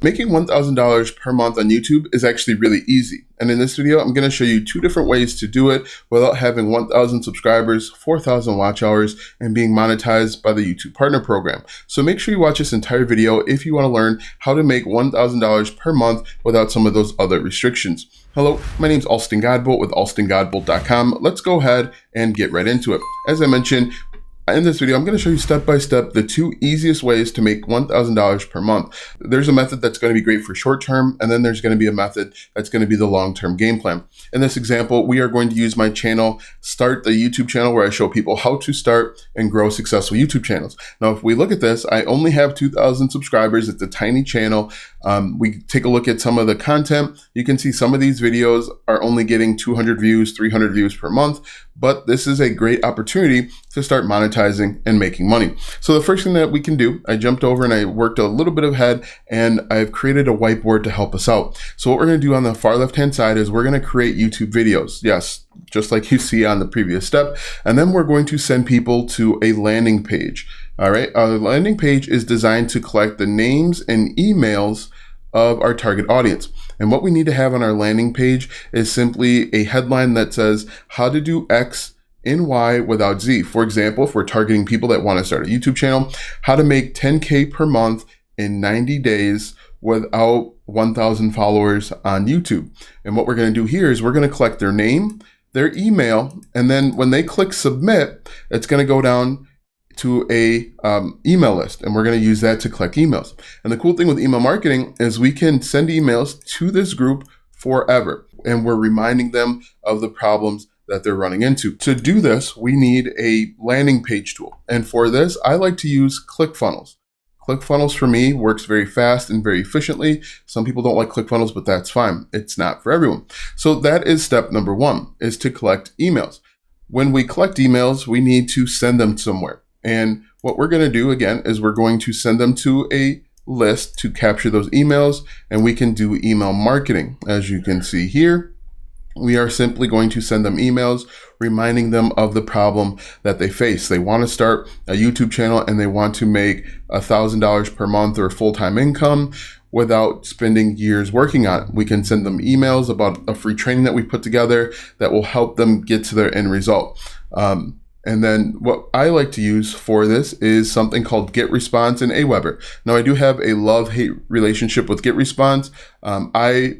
Making $1,000 per month on YouTube is actually really easy. And in this video, I'm going to show you 2 different ways to do it without having 1,000 subscribers, 4,000 watch hours, and being monetized by the YouTube Partner Program. So make sure you watch this entire video if you want to learn how to make $1,000 per month without some of those other restrictions. Hello, my name is Alston Godbolt with alstongodbolt.com. Let's go ahead and get right into it. As I mentioned, in this video, I'm going to show you step by step the 2 easiest ways to make $1,000 per month. There's a method that's going to be great for short term, and then there's going to be a method that's going to be the long-term game plan. In this example, we are going to use my channel, Start the YouTube channel, where I show people how to start and grow successful YouTube channels. Now, if we look at this, I only have 2,000 subscribers. It's a tiny channel. We take a look at some of the content. You can see some of these videos are only getting 200 views, 300 views per month, but this is a great opportunity to start monetizing and making money. So the first thing that we can do, I jumped over and I worked a little bit ahead, and I've created a whiteboard to help us out. So what we're going to do on the far left-hand side is we're going to create YouTube videos. Yes, just like you see on the previous step. And then we're going to send people to a landing page. All right. Our landing page is designed to collect the names and emails of our target audience. And what we need to have on our landing page is simply a headline that says how to do X in Y without Z. For example, if we're targeting people that want to start a YouTube channel, how to make 10K per month in 90 days without 1,000 followers on YouTube. And what we're going to do here is we're going to collect their name, their email, and then when they click submit, it's going to go down to a email list, and we're going to use that to collect emails. And the cool thing with email marketing is we can send emails to this group forever, and we're reminding them of the problems that they're running into. To do this, we need a landing page tool. And for this, I like to use ClickFunnels. ClickFunnels for me works very fast and very efficiently. Some people don't like ClickFunnels, but that's fine. It's not for everyone. So that is step number 1, is to collect emails. When we collect emails, we need to send them somewhere. And what we're going to do again is we're going to send them to a list to capture those emails, and we can do email marketing. As you can see here, we are simply going to send them emails reminding them of the problem that they face. They want to start a YouTube channel and they want to make $1,000 per month or full-time income without spending years working on it. We can send them emails about a free training that we put together that will help them get to their end result. And then what I like to use for this is something called GetResponse and Aweber. Now, I do have a love-hate relationship with GetResponse. I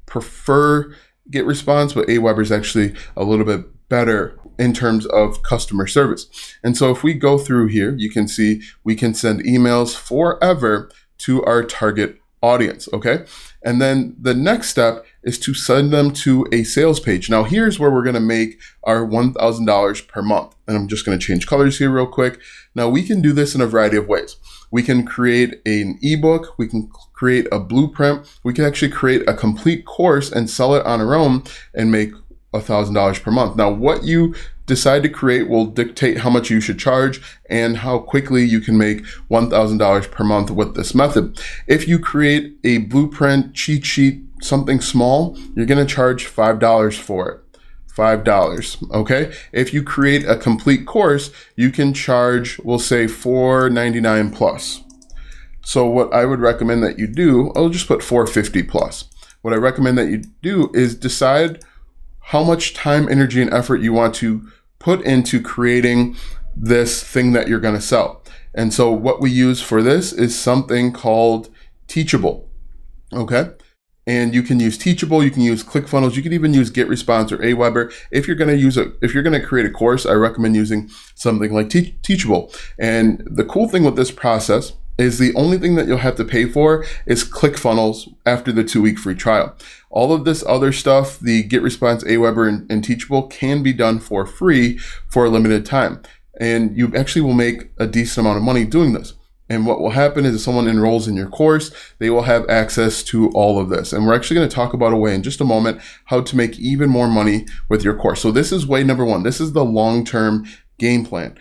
prefer GetResponse, but Aweber is actually a little bit better in terms of customer service. And so if we go through here, you can see we can send emails forever to our target audience, okay? And then the next step is to send them to a sales page. Now here's where we're gonna make our $1,000 per month. And I'm just gonna change colors here real quick. Now we can do this in a variety of ways. We can create an ebook, we can create a blueprint, we can actually create a complete course and sell it on our own and make $1,000 per month. Now what you decide to create will dictate how much you should charge and how quickly you can make $1,000 per month with this method. If you create a blueprint, cheat sheet, something small, you're going to charge $5 for it. $5, okay? If you create a complete course, you can charge, we'll say $4.99 plus. So what I would recommend that you do, I'll just put $4.50 plus. What I recommend that you do is decide how much time, energy, and effort you want to put into creating this thing that you're going to sell. And so what we use for this is something called Teachable, okay? And you can use Teachable, you can use ClickFunnels, you can even use GetResponse or Aweber. If you're going to create a course, I recommend using something like Teachable. And the cool thing with this process is the only thing that you'll have to pay for is ClickFunnels after the 2-week free trial. All of this other stuff, the GetResponse, Aweber, and Teachable, can be done for free for a limited time. And you actually will make a decent amount of money doing this. And what will happen is if someone enrolls in your course, they will have access to all of this. And we're actually going to talk about a way in just a moment how to make even more money with your course. So this is way number 1. This is the long-term game plan.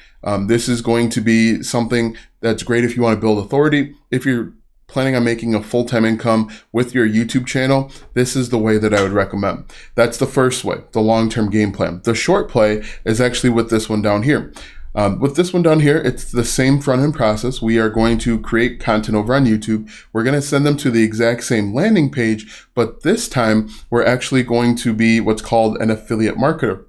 This is going to be something that's great if you want to build authority. If you're planning on making a full-time income with your YouTube channel, this is the way that I would recommend. That's the first way, the long-term game plan. The short play is actually with this one down here. With this one down here, it's the same front end process. We are going to create content over on YouTube. We're going to send them to the exact same landing page, but this time we're actually going to be what's called an affiliate marketer.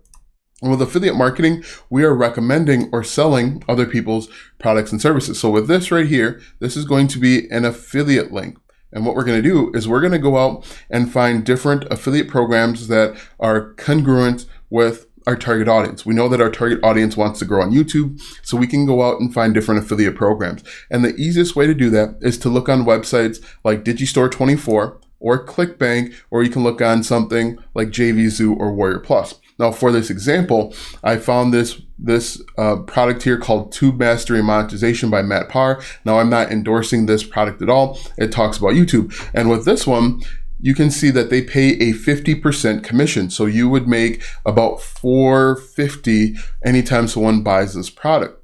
And with affiliate marketing, we are recommending or selling other people's products and services. So with this right here, this is going to be an affiliate link. And what we're going to do is we're going to go out and find different affiliate programs that are congruent with our target audience. We know that our target audience wants to grow on YouTube, so we can go out and find different affiliate programs. And the easiest way to do that is to look on websites like Digistore24 or ClickBank, or you can look on something like JVZoo or Warrior Plus. Now, for this example, I found this product here called Tube Mastery Monetization by Matt Parr. Now, I'm not endorsing this product at all. It talks about YouTube. And with this one, you can see that they pay a 50% commission. So you would make about $450 anytime someone buys this product.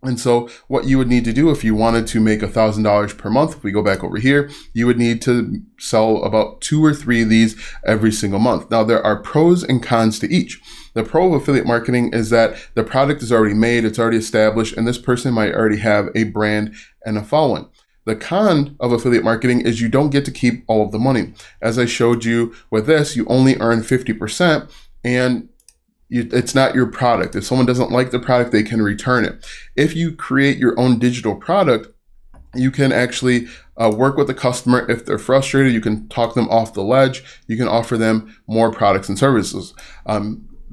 And so what you would need to do if you wanted to make $1,000 per month, if we go back over here, you would need to sell about 2 or 3 of these every single month. Now, there are pros and cons to each. The pro of affiliate marketing is that the product is already made, it's already established, and this person might already have a brand and a following. The con of affiliate marketing is you don't get to keep all of the money. As I showed you with this, you only earn 50%, and it's not your product. If someone doesn't like the product, they can return it. If you create your own digital product, you can actually work with the customer. If they're frustrated, you can talk them off the ledge. You can offer them more products and services.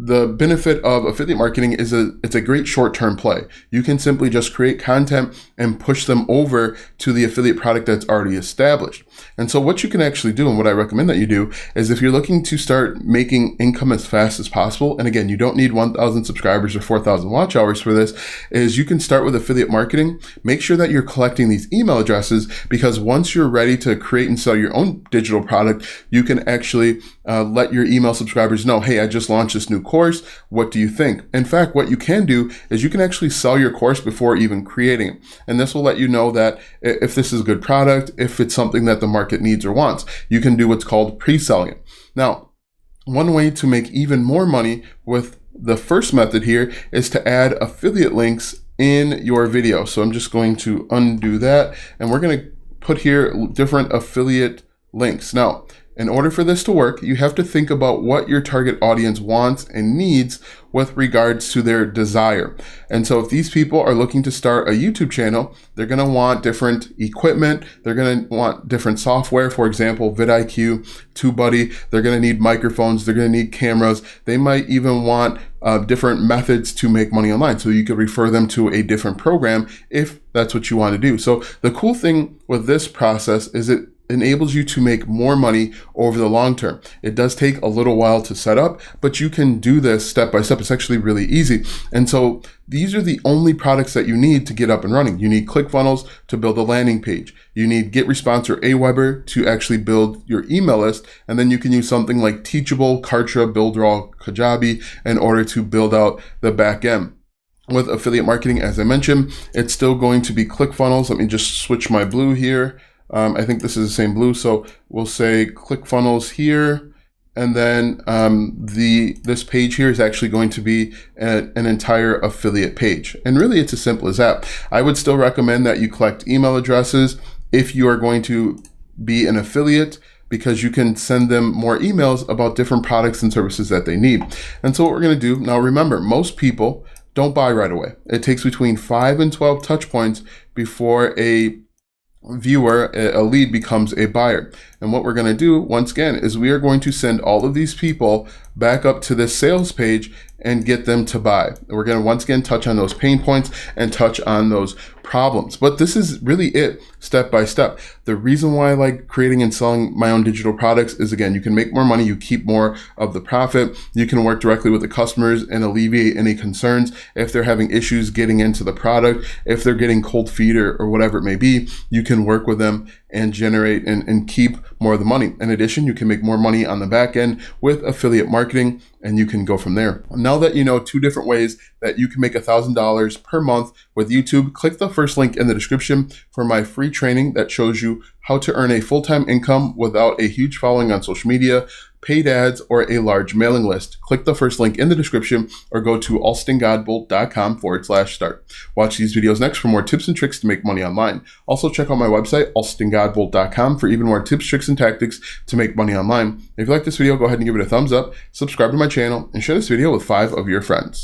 The benefit of affiliate marketing is it's a great short-term play. You can simply just create content and push them over to the affiliate product that's already established. And so what you can actually do, and what I recommend that you do, is if you're looking to start making income as fast as possible, and again, you don't need 1,000 subscribers or 4,000 watch hours for this, is you can start with affiliate marketing. Make sure that you're collecting these email addresses, because once you're ready to create and sell your own digital product, you can actually let your email subscribers know, hey, I just launched this new course. What do you think? In fact, what you can do is you can actually sell your course before even creating it. And this will let you know that if this is a good product, if it's something that the market needs or wants, you can do what's called pre-selling it. Now, one way to make even more money with the first method here is to add affiliate links in your video. So I'm just going to undo that, and we're going to put here different affiliate links. Now, in order for this to work, you have to think about what your target audience wants and needs with regards to their desire. And so if these people are looking to start a YouTube channel, they're going to want different equipment. They're going to want different software, for example, vidIQ, TubeBuddy. They're going to need microphones. They're going to need cameras. They might even want different methods to make money online. So you could refer them to a different program if that's what you want to do. So the cool thing with this process is it enables you to make more money over the long term. It does take a little while to set up, but you can do this step by step. It's actually really easy. And so these are the only products that you need to get up and running. You need ClickFunnels to build a landing page. You need GetResponse or Aweber to actually build your email list. And then you can use something like Teachable, Kartra, Builderall, Kajabi in order to build out the back end. With affiliate marketing, as I mentioned, it's still going to be ClickFunnels. Let me just switch my blue here. I think this is the same blue, so we'll say ClickFunnels here, and then this page here is actually going to be an entire affiliate page. And really, it's as simple as that. I would still recommend that you collect email addresses if you are going to be an affiliate, because you can send them more emails about different products and services that they need. And so what we're going to do, now remember, most people don't buy right away. It takes between 5 and 12 touch points before a viewer, a lead, becomes a buyer. And what we're going to do, once again, is we are going to send all of these people back up to this sales page and get them to buy. We're going to once again touch on those pain points and touch on those problems. But this is really it, step by step. The reason why I like creating and selling my own digital products is, again, you can make more money, you keep more of the profit, you can work directly with the customers and alleviate any concerns. If they're having issues getting into the product, if they're getting cold feet or whatever it may be, you can work with them and generate and keep more of the money. In addition, you can make more money on the back end with affiliate marketing, and you can go from there. Now that you know 2 different ways that you can make $1,000 per month with YouTube, click the first link in the description for my free training that shows you how to earn a full-time income without a huge following on social media, paid ads, or a large mailing list. Click the first link in the description or go to alstongodbolt.com/start. Watch these videos next for more tips and tricks to make money online. Also check out my website, alstongodbolt.com, for even more tips, tricks, and tactics to make money online. If you like this video, go ahead and give it a thumbs up, subscribe to my channel, and share this video with 5 of your friends.